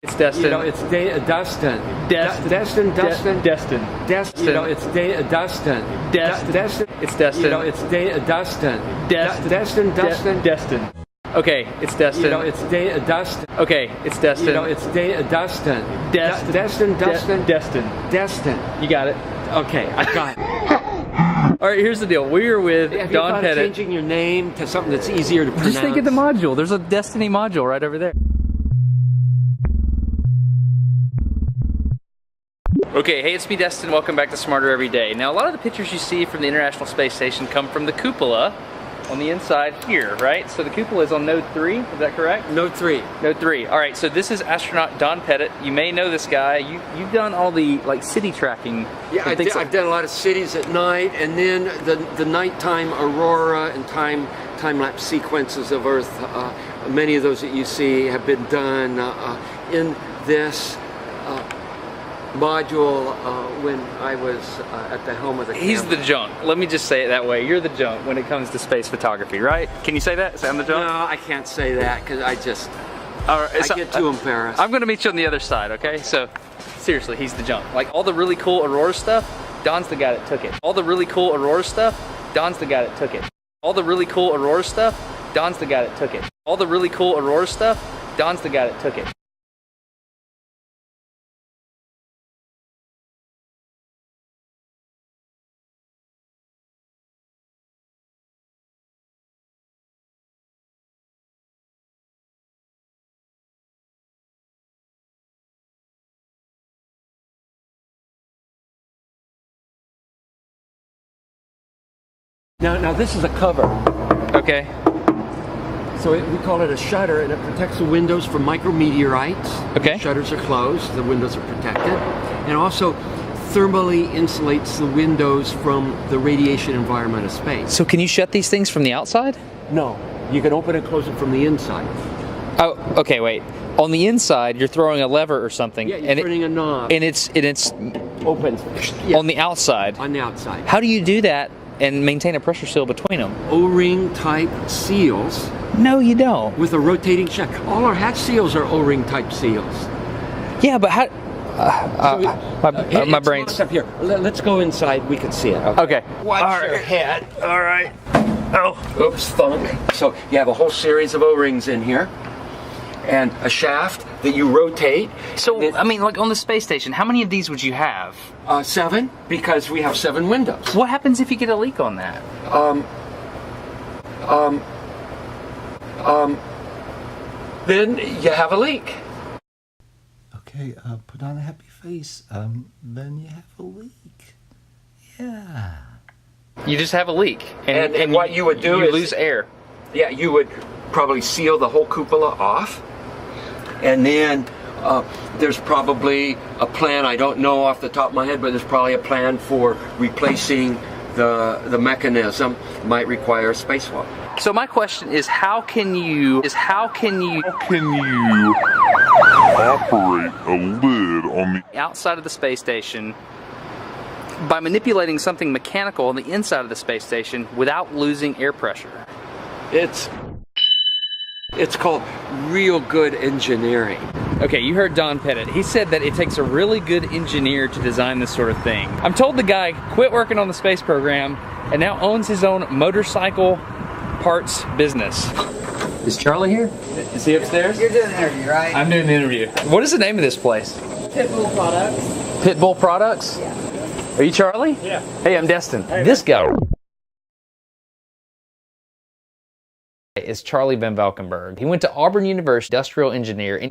It's Destin. You know, it's Dustin. Destin. Destin. Destin. Destin. You know, it's Dustin. Destin. It's Destin. You know, it's Dustin. Destin. Dustin. Destin. Okay, it's Destin. You know, it's Dustin. Okay, it's Destin. You know, it's Dustin. Destin. Dustin. Destin. Destin. You got it. Okay, I got it. All right, here's the deal. We are with Have you Don thought of Pettit. changing your name to something that's easier to pronounce? Just think of the module. There's a Destiny module right over there. Okay, hey, it's me, Destin. Welcome back to Smarter Every Day. Now, a lot of the pictures you see from the International Space Station come from the cupola on the inside here, right? So the cupola is on node 3, is that correct? Node 3. Node 3. All right, so this is astronaut Don Pettit. You may know this guy. You've done all the like city tracking. Yeah, I've done a lot of cities at night, and then the nighttime aurora and time-lapse sequences of Earth. Many of those that you see have been done in this module when I was at the helm of the camera. He's the junk. Let me just say it that way. You're the junk when it comes to space photography, right? Can you say that? Say I'm the junk? No, I can't say that because I get too embarrassed. I'm going to meet you on the other side, okay? So, seriously, he's the junk. Like, all the really cool aurora stuff, Don's the guy that took it. All the really cool aurora stuff, Don's the guy that took it. All the really cool aurora stuff, Don's the guy that took it. All the really cool aurora stuff, Don's the guy that took it. Now this is a cover. Okay. So we call it a shutter, and it protects the windows from micrometeorites. Okay. The shutters are closed, the windows are protected. And also thermally insulates the windows from the radiation environment of space. So can you shut these things from the outside? No, you can open and close it from the inside. Oh, okay, wait. On the inside, you're throwing a lever or something. Yeah, you're turning a knob. And it's Opens. Yeah. on the outside. On the outside. How do you do that and maintain a pressure seal between them? O-ring type seals No, you don't. with a rotating shaft. All our hatch seals are O-ring type seals. Yeah, but how? My It's brain's locked up here. Let's go inside. We can see it. okay. Watch All your right. head. All right. Oh. Oops, thunk. So you have a whole series of O-rings in here, and a shaft that you rotate. So I mean, like on the space station, how many of these would you have? 7, because we have 7 windows. What happens if you get a leak on that? Then you have a leak. Okay, put on a happy face. Then you have a leak. Yeah. You just have a leak, And what you would do you is lose air. Yeah, you would probably seal the whole cupola off, and then there's probably a plan. I don't know off the top of my head, but there's probably a plan for replacing the mechanism. Might require a spacewalk. So my question is, how can you operate a lid on the outside of the space station by manipulating something mechanical on the inside of the space station without losing air pressure? It's called real good engineering. Okay, you heard Don Pettit. He said that it takes a really good engineer to design this sort of thing. I'm told the guy quit working on the space program and now owns his own motorcycle parts business. Is Charlie here? Is he upstairs? You're doing an interview, right? I'm doing the interview. What is the name of this place? Pitbull Products. Pitbull Products? Yeah. Are you Charlie? Yeah. Hey, I'm Destin. This guy is Charlie Van Valkenburg. He went to Auburn University, industrial engineer,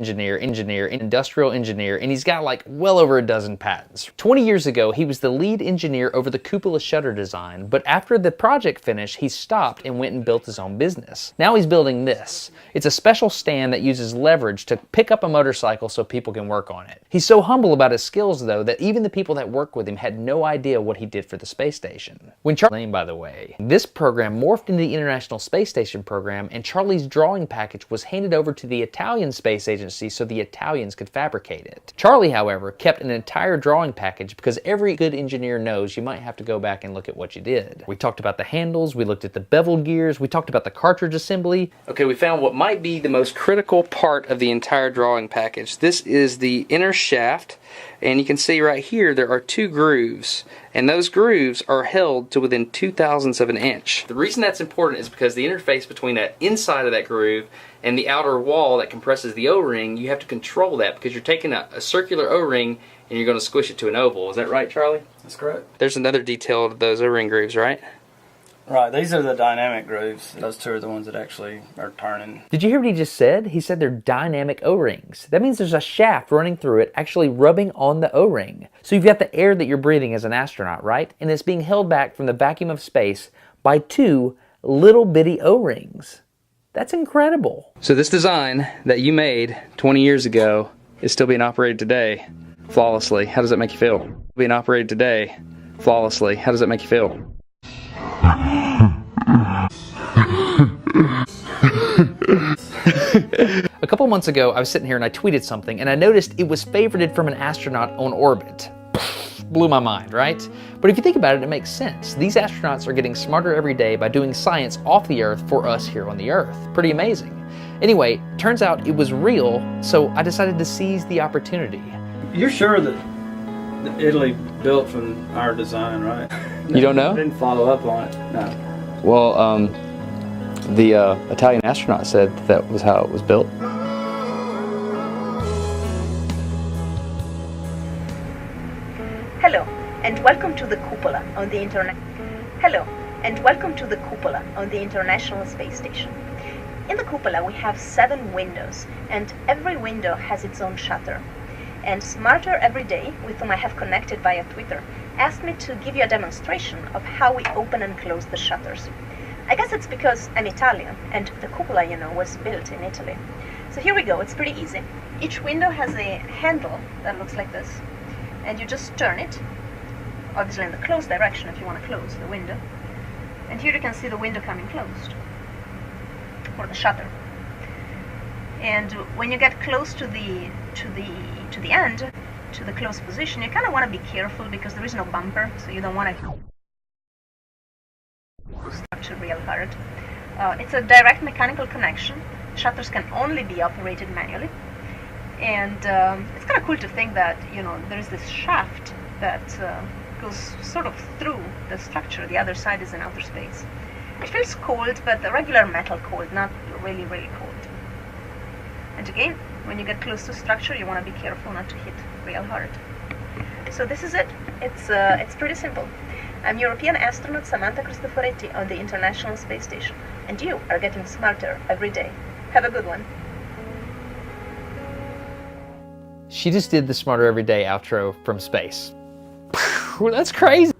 and he's got like well over a dozen patents. 20 years ago, he was the lead engineer over the cupola shutter design, but after the project finished, he stopped and went and built his own business. Now he's building this. It's a special stand that uses leverage to pick up a motorcycle so people can work on it. He's so humble about his skills, though, that even the people that work with him had no idea what he did for the space station. When Charlie, by the way, this program morphed into the International Space Station program program, and Charlie's drawing package was handed over to the Italian Space Agency so the Italians could fabricate it. Charlie, however, kept an entire drawing package because every good engineer knows you might have to go back and look at what you did. We talked about the handles, we looked at the bevel gears, we talked about the cartridge assembly. Okay, we found what might be the most critical part of the entire drawing package. This is the inner shaft, and you can see right here there are 2 grooves, and those grooves are held to within 0.02 of an inch. The reason that's important is because the interface between the inside of that groove and the outer wall that compresses the O-ring, you have to control that because you're taking a circular O-ring and you're going to squish it to an oval. Is that right, Charlie? That's correct. There's another detail to those O-ring grooves, right? Right, these are the dynamic grooves. Those 2 are the ones that actually are turning. Did you hear what he just said? He said they're dynamic O-rings. That means there's a shaft running through it, actually rubbing on the O-ring. So you've got the air that you're breathing as an astronaut, right? And it's being held back from the vacuum of space by 2 little bitty O-rings. That's incredible. So this design that you made 20 years ago is still being operated today flawlessly. How does that make you feel? Being operated today flawlessly. How does that make you feel? A couple months ago, I was sitting here and I tweeted something and I noticed it was favorited from an astronaut on orbit. Blew my mind, right? But if you think about it, it makes sense. These astronauts are getting smarter every day by doing science off the Earth for us here on the Earth. Pretty amazing. Anyway, turns out it was real, so I decided to seize the opportunity. You're sure that Italy built from our design, right? You don't know? I didn't follow up on it, no. Well, the Italian astronaut said that was how it was built. Hello, and welcome to the cupola on the Hello, and welcome to the cupola on the International Space Station. In the cupola, we have 7 windows, and every window has its own shutter. And Smarter Every Day, with whom I have connected via Twitter, asked me to give you a demonstration of how we open and close the shutters. I guess it's because I'm Italian, and the cupola, you know, was built in Italy. So here we go, it's pretty easy. Each window has a handle that looks like this, and you just turn it, obviously in the closed direction if you want to close the window. And here you can see the window coming closed, or the shutter. And when you get close to the end, to the closed position, you kind of want to be careful because there is no bumper, so you don't want to structure real hard. It's a direct mechanical connection. Shutters can only be operated manually. And it's kind of cool to think that, you know, there is this shaft that goes sort of through the structure. The other side is in outer space. It feels cold, but the regular metal cold, not really, really cold. And again, when you get close to structure, you want to be careful not to hit real hard. So this is it. It's pretty simple. I'm European astronaut Samantha Cristoforetti on the International Space Station, and you are getting smarter every day. Have a good one. She just did the Smarter Every Day outro from space. That's crazy.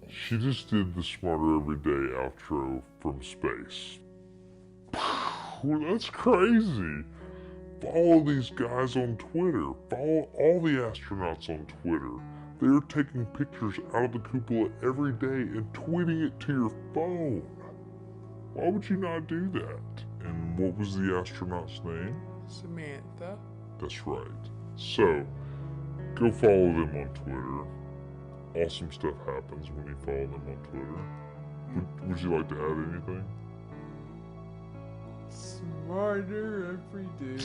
She just did the Smarter Every Day outro from space. That's crazy. Follow these guys on Twitter. Follow all the astronauts on Twitter. They're taking pictures out of the cupola every day and tweeting it to your phone. Why would you not do that? And what was the astronaut's name? Samantha. That's right. So, go follow them on Twitter. Awesome stuff happens when you follow them on Twitter. Would you like to add anything? Smarter every day.